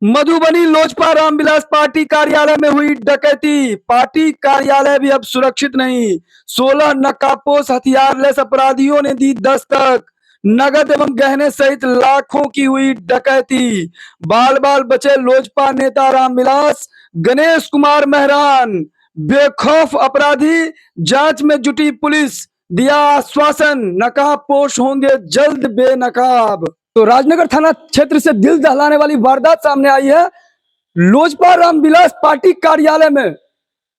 Madhubani Lojpa Ramvilas party कार्यालय में हुई डकैती। पार्टी कार्यालय भी अब सुरक्षित नहीं। 16 नकाबपोश हथियार लेस अपराधियों ने दी दस्तक। नगद एवं गहने सहित लाखों की हुई डकैती। बाल बाल बचे लोजपा नेता रामविलास। गणेश कुमार मेहरान बेखौफ अपराधी। जांच में जुटी पुलिस। दिया आश्वासन, नकाबपोश होंगे जल्द बेनकाब। तो राजनगर थाना क्षेत्र से दिल दहलाने वाली वारदात सामने आई है। लोजपा रामविलास पार्टी कार्यालय में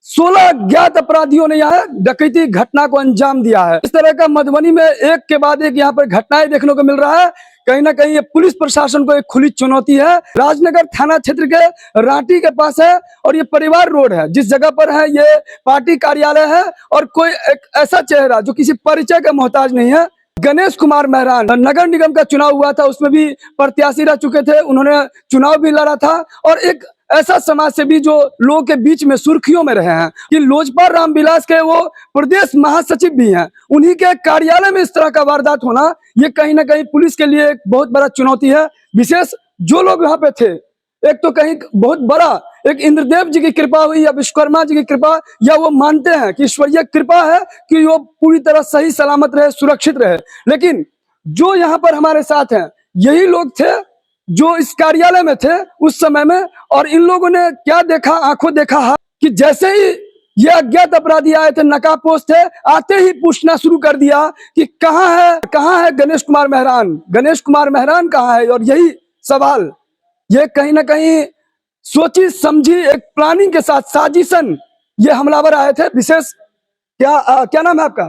16 अज्ञात अपराधियों ने यहाँ डकैती घटना को अंजाम दिया है। इस तरह का मधुबनी में एक के बाद एक यहाँ पर घटनाएं देखने को मिल रहा है। कहीं ना कहीं ये पुलिस प्रशासन को एक खुली चुनौती है। राजनगर थाना क्षेत्र के रांटी के पास है और ये परिवार रोड है। जिस जगह पर है ये पार्टी कार्यालय है और कोई एक ऐसा चेहरा जो किसी परिचय का मोहताज नहीं है। गणेश कुमार मेहरान नगर निगम का चुनाव हुआ था, उसमें भी प्रत्याशी रह चुके थे, उन्होंने चुनाव भी लड़ा था और एक ऐसा समाज सेवी जो लोगों के बीच में सुर्खियों में रहे हैं कि लोजपा रामविलास के वो प्रदेश महासचिव भी हैं। उन्हीं के कार्यालय में इस तरह का वारदात होना ये कहीं ना कहीं पुलिस के लिए एक बहुत बड़ा चुनौती है। विशेष जो लोग यहाँ पे थे, एक तो कहीं बहुत बड़ा एक इंद्रदेव जी की कृपा हुई या विश्वकर्मा जी की कृपा, या वो मानते हैं कि ईश्वरीय कृपा है कि वो पूरी तरह सही सलामत रहे, सुरक्षित रहे। लेकिन जो यहाँ पर हमारे साथ हैं यही लोग थे जो इस कार्यालय में थे उस समय में, और इन लोगों ने क्या देखा, आंखों देखा हाथ कि जैसे ही ये अज्ञात अपराधी आए थे, नकाबपोश थे, आते ही पूछना शुरू कर दिया कि कहाँ है गणेश कुमार मेहरान, गणेश कुमार मेहरान कहाँ है। और यही सवाल ये कहीं ना कहीं सोची समझी एक प्लानिंग के साथ साजिशन ये हमलावर आए थे। विशेष क्या नाम है आपका?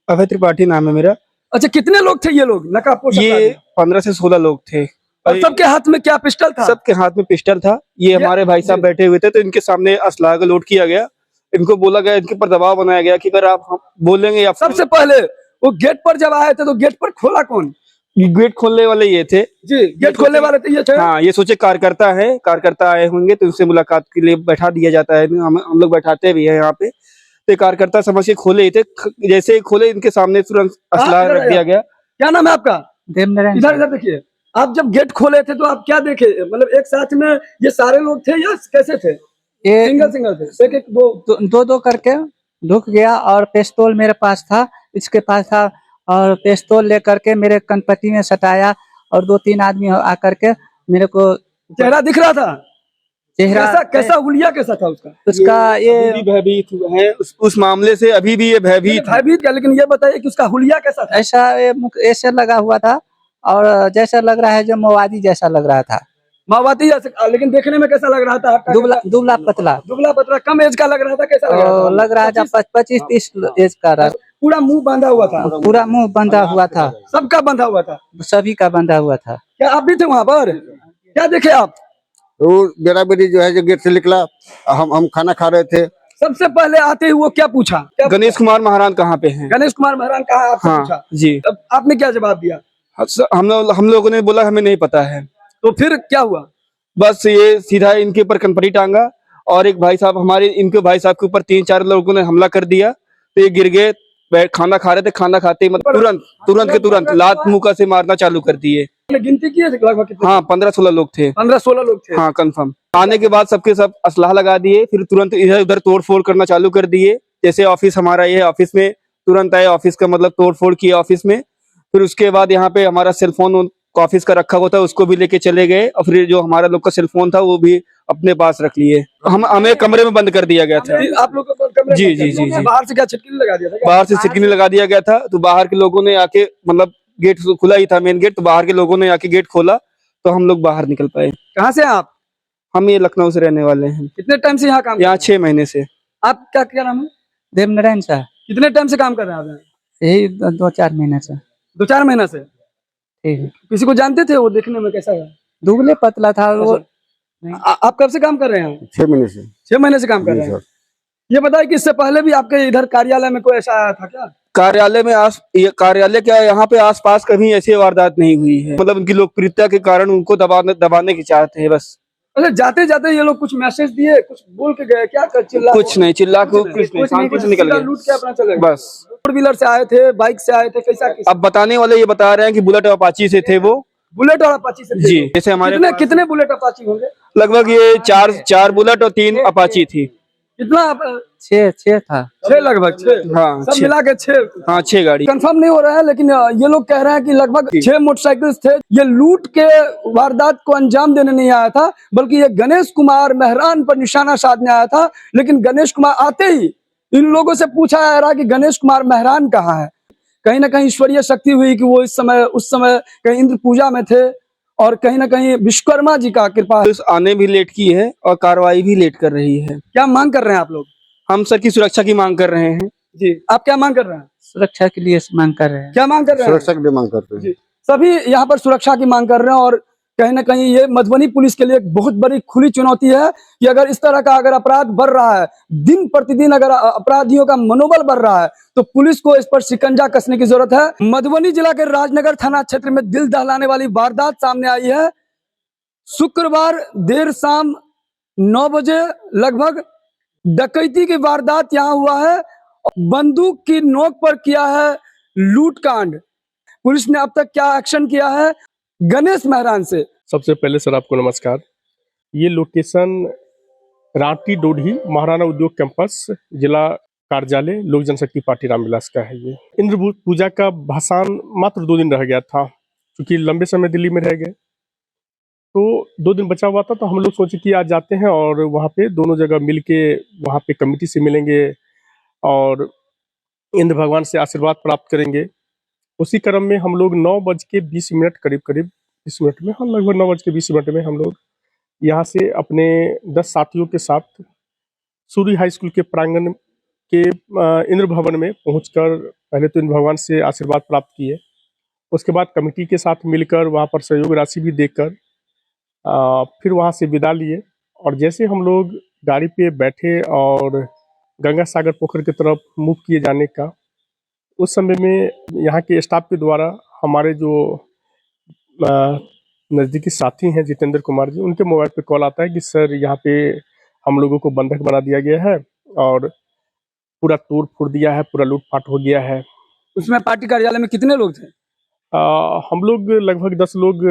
अभय त्रिपाठी नाम है मेरा। अच्छा, कितने लोग थे ये लोग नकाबपोश? ये 15 से 16 लोग थे। और सबके हाथ में क्या पिस्टल था? सबके हाथ में पिस्टल था। ये हमारे भाई साहब बैठे हुए थे तो इनके सामने असलाह को लोड किया गया। इनको बोला गया, इनके ऊपर दबाव बनाया गया कि अगर आप हम बोलेंगे या सबसे पहले वो गेट पर जब आए थे तो गेट पर खोला कौन? गेट खोलने वाले ये थे जी, गेट खोलने वाले थे ये थे। हाँ, ये सोचे कार्यकर्ता आए होंगे तो उनसे मुलाकात के लिए बैठा दिया जाता है। हम लोग बैठाते भी है यहाँ पे। तो कार्यकर्ता समझ के खोले ही थे। जैसे ही खोले इनके सामने तुरंत असलाह रख दिया गया। क्या नाम है आपका? इधर इधर देखिए। आप जब गेट खोले थे तो आप क्या देखे? मतलब एक साथ में ये सारे लोग थे या कैसे थे? ये सिंगल थे? एक दो करके ढुक गया और पिस्तौल मेरे पास था, इसके पास था, और पिस्तौल लेकर के मेरे कनपट्टी में सटाया और 2-3 आदमी आकर के मेरे को चेहरा दिख रहा था। चेहरा कैसा हुलिया कैसा था उसका? ये भी भयभीत है उस मामले से, अभी भी ये भयभीत क्या? लेकिन ये बताइए कि उसका हुलिया कैसा था? ऐसा लगा हुआ था और जैसा लग रहा है जो माओवादी जैसा लग रहा था। माओवादी जैसा, लेकिन देखने में कैसा लग रहा था? दुबला पतला। कम एज का लग रहा था? कैसा लग रहा था 25-30 एज का रहा। पूरा मुंह बांधा हुआ था? पूरा मुंह बंधा हुआ था। सबका बंधा हुआ था? सभी का बंधा हुआ था। क्या आप भी थे वहाँ पर? क्या देखे आप? वो मेरा बेटी जो है जो गेट से निकला, हम खाना खा रहे थे। सबसे पहले आते ही वो क्या पूछा? गणेश कुमार मेहरान कहाँ पे हैं? गणेश कुमार मेहरान कहाँ है आपसे पूछा? जी। तब आपने क्या जवाब दिया? हम लोगों ने बोला हमें नहीं पता है। तो फिर क्या हुआ? बस ये सीधा इनके ऊपर कनपटी टांगा और एक भाई साहब इनके भाई साहब के ऊपर 3-4 लोगों ने हमला कर दिया। तो ये गिर गए। खाना खा रहे थे, खाना खाते ही मतलब तुरंत लात मुक्का से मारना चालू कर दिए। गिनती की है लगभग कितने? हाँ, 15-16 लोग थे। 15-16 लोग थे? हाँ, कंफर्म। आने के बाद सबके सब असलाह लगा दिए, फिर तुरंत इधर उधर तोड़ फोड़ करना चालू कर दिए। जैसे ऑफिस हमारा ये ऑफिस में तुरंत आए, ऑफिस का मतलब तोड़ फोड़ किए ऑफिस में। फिर उसके बाद यहाँ पे हमारा सेलफोन ऑफिस का रखा हुआ था, उसको भी लेके चले गए और फिर जो हमारा लोग का सेलफोन था वो भी अपने पास रख लिए। हमें कमरे में बंद कर दिया गया था। आप लोग को कमरे में? जी। बाहर से क्या छिटकिनी लगा दिया था? बाहर से छिटकिनी लगा दिया गया था। तो बाहर के लोगों ने आके, मतलब गेट खुला ही था मेन गेट, तो बाहर के लोगों ने आके गेट खोला तो हम लोग बाहर निकल पाए। कहाँ से आप? हम ये लखनऊ से रहने वाले हैं। कितने टाइम से यहाँ काम? यहाँ 6 महीने से। आपका क्या नाम है? देवनारायण सर। कितने टाइम से काम कर रहे हैं आप? यही 2-4 महीने से। 2-4 महीना से? ठीक है। किसी को जानते थे? वो देखने में कैसा है? दुबले पतला था वो। आप कब से काम कर रहे हैं? 6 महीने से। 6 महीने से काम कर रहे हैं। ये बताइए कि इससे पहले भी आपके इधर कार्यालय में कोई ऐसा आया था क्या? कार्यालय क्या, यहाँ पे आसपास कभी ऐसी वारदात नहीं हुई है। मतलब उनकी लोकप्रियता के कारण उनको दबाने की चाहते हैं बस। अच्छा, जाते जाते ये लोग कुछ मैसेज दिए, कुछ बोल के गए क्या? चिल्ला कुछ नहीं, चिल्ला कुछ निकल गया, लूट के अपना चले गए बस। 4 व्हीलर से आए थे, बाइक से आए थे, कैसा? अब बताने वाले ये बता रहे हैं कि बुलेट अपाची से थे वो, बुलेट और अपाची से थे जी, लोग। जैसे हमारे कितने पास कितने बुलेट अपाची होंगे? लगभग ये चार बुलेट और 3 अपाची थी। कितना 6 था। 6 लगभग 6 हाँ, सब 6 मिला के 6 हाँ 6 गाड़ी। कंफर्म नहीं हो रहा है, लेकिन ये लोग कह रहे हैं कि लगभग 6 मोटरसाइकिल थे। ये लूट के वारदात को अंजाम देने नहीं आया था, बल्कि ये गणेश कुमार मेहरान पर निशाना साधने आया था। लेकिन गणेश कुमार आते ही इन लोगों से पूछा जा रहा कि गणेश कुमार मेहरान कहाँ है। कहीं ना कहीं ईश्वरीय शक्ति हुई कि वो उस समय कहीं इंद्र पूजा में थे, और कहीं ना कहीं विश्वकर्मा जी का कृपा। पुलिस आने भी लेट की है और कार्रवाई भी लेट कर रही है। क्या मांग कर रहे हैं आप लोग? हम सर की सुरक्षा की मांग कर रहे हैं। जी, आप क्या मांग कर रहे हैं? सुरक्षा के लिए मांग कर रहे हैं। क्या मांग कर रहे हैं? सुरक्षा की भी मांग करते हैं। जी, सभी यहाँ पर सुरक्षा की मांग कर रहे हैं, और कहीं ना कहीं ये मधुबनी पुलिस के लिए एक बहुत बड़ी खुली चुनौती है कि अगर इस तरह का अगर अपराध बढ़ रहा है, दिन प्रतिदिन अगर अपराधियों का मनोबल बढ़ रहा है, तो पुलिस को इस पर शिकंजा कसने की जरूरत है। मधुबनी जिला के राजनगर थाना क्षेत्र में दिल दहलाने वाली वारदात सामने आई है। शुक्रवार देर शाम 9 बजे लगभग डकैती की वारदात यहाँ हुआ है। बंदूक की नोक पर किया है लूटकांड। पुलिस ने अब तक क्या एक्शन किया है, गणेश मेहरान से। सबसे पहले सर आपको नमस्कार। ये लोकेशन रांटी डोडी महाराणा उद्योग कैंपस जिला कार्यालय लोक जनशक्ति पार्टी रामविलास का है। ये इंद्र पूजा का भाषण मात्र 2 दिन रह गया था, क्योंकि लंबे समय दिल्ली में रह गए, तो 2 दिन बचा हुआ था। तो हम लोग सोचे कि आज जाते हैं और वहाँ पे दोनों जगह मिल के वहाँ पे कमेटी से मिलेंगे और इंद्र भगवान से आशीर्वाद प्राप्त करेंगे। उसी क्रम में हम लोग 9:20 करीब 20 मिनट में, हम लगभग 9:20 में हम लोग यहाँ से अपने 10 साथियों के साथ सूर्य हाई स्कूल के प्रांगण के इंद्र भवन में पहुंचकर पहले तो इंद्र भगवान से आशीर्वाद प्राप्त किए। उसके बाद कमेटी के साथ मिलकर वहाँ पर सहयोग राशि भी देकर फिर वहाँ से विदा लिए। और जैसे हम लोग गाड़ी पे बैठे और गंगा सागर पोखर की तरफ मूव किए जाने का, उस समय में यहाँ के स्टाफ के द्वारा हमारे जो नज़दीकी साथी हैं जितेंद्र कुमार जी, उनके मोबाइल पे कॉल आता है कि सर यहाँ पे हम लोगों को बंधक बना दिया गया है और पूरा तोड़ फोड़ दिया है, पूरा लूटपाट हो गया है। उसमें पार्टी कार्यालय में कितने लोग थे? हम लोग लगभग 10 लोग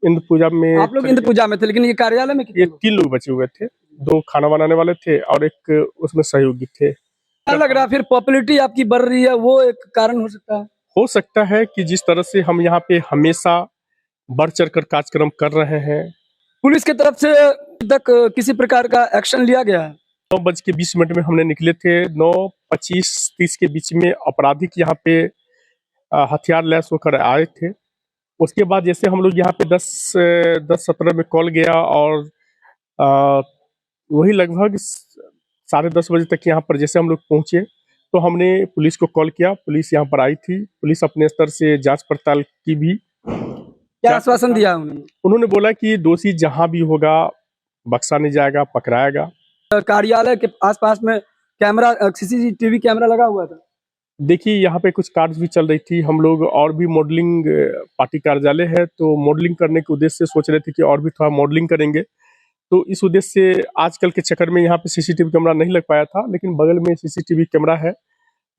इंद्र पूजा में, आप लोग इंद्र पूजा में थे, लेकिन ये कार्यालय में कितने ये लोग? 3 लोग बचे हुए थे। 2 खाना बनाने वाले थे और एक उसमें सहयोगी थे। क्या लग रहा है फिर पॉपुलैरिटी आपकी बढ़ रही है, वो एक कारण हो सकता है? हो सकता है कि जिस तरह से हम यहाँ पे हमेशा बढ़ चढ़ कर कार्यक्रम कर रहे हैं। पुलिस की तरफ से अभी तक किसी प्रकार का एक्शन लिया गया है? 9:20 में हमने निकले थे। 9:25-30 के बीच में आपराधिक यहाँ पे हथियार लैस होकर आए थे। उसके बाद जैसे हम लोग यहाँ पे 10-17 में कॉल गया और वही लगभग 10:30 बजे तक यहाँ पर जैसे हम लोग पहुँचे, तो हमने पुलिस को कॉल किया। पुलिस यहाँ पर आई थी। पुलिस अपने स्तर से जांच पड़ताल की भी। क्या आश्वासन दिया उन्होंने? उन्होंने बोला कि दोषी जहां भी होगा बख्शा नहीं जाएगा, पकड़ाएगा। कार्यालय के आसपास में कैमरा, सीसीटीवी कैमरा लगा हुआ था? देखिए यहाँ पे कुछ कार्य भी चल रही थी। हम लोग और भी मॉडलिंग, पार्टी कार्यालय है तो मॉडलिंग करने के उद्देश्य से सोच रहे थे कि और भी थोड़ा मॉडलिंग करेंगे। तो इस उद्देश्य से आजकल के चक्कर में यहाँ पे सीसीटीवी कैमरा नहीं लग पाया था, लेकिन बगल में सीसीटीवी कैमरा है।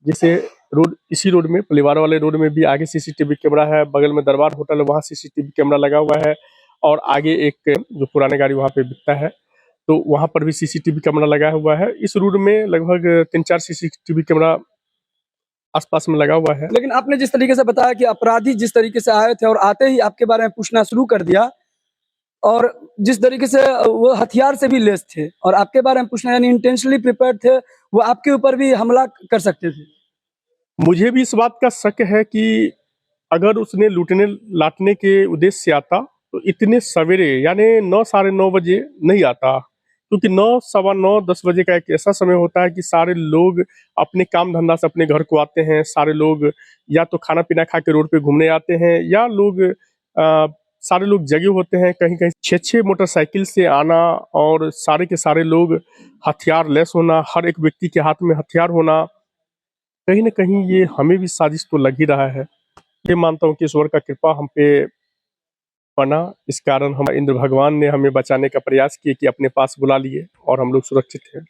जैसे रोड, इसी रोड में, परिवार वाले रोड में भी आगे सीसीटीवी कैमरा है। बगल में दरबार होटल है, वहाँ सीसीटीवी कैमरा लगा हुआ है। और आगे एक जो पुराने गाड़ी वहाँ पे बिकता है, तो वहाँ पर भी सीसीटीवी कैमरा लगा हुआ है। इस रोड में लगभग 3-4 सीसीटीवी कैमरा आसपास में लगा हुआ है। लेकिन आपने जिस तरीके से बताया कि अपराधी जिस तरीके से आए थे और आते ही आपके बारे में पूछना शुरू कर दिया, और जिस तरीके से वो हथियार से भी लेस थे और आपके बारे में पूछना, यानी इंटेंशनली प्रिपेयर्ड थे, वो आपके ऊपर भी हमला कर सकते थे। मुझे भी इस बात का शक है कि अगर उसने लूटने लाटने के उद्देश्य से आता तो इतने सवेरे यानी 9, साढ़े 9 बजे नहीं आता, क्योंकि 9, सवा 9, 10 बजे का एक ऐसा समय होता है कि सारे लोग अपने काम धंधा से अपने घर को आते हैं। सारे लोग या तो खाना पीना खा के रोड पे घूमने आते हैं, या लोग सारे लोग जगे होते हैं। कहीं कहीं 6-6 मोटरसाइकिल से आना और सारे के सारे लोग हथियार लेस होना, हर एक व्यक्ति के हाथ में हथियार होना, कहीं ना कहीं ये हमें भी साजिश तो लग ही रहा है। ये मानता हूँ कि ईश्वर का कृपा हम पे बना, इस कारण हम इंद्र भगवान ने हमें बचाने का प्रयास किए कि अपने पास बुला लिए और हम लोग सुरक्षित हैं।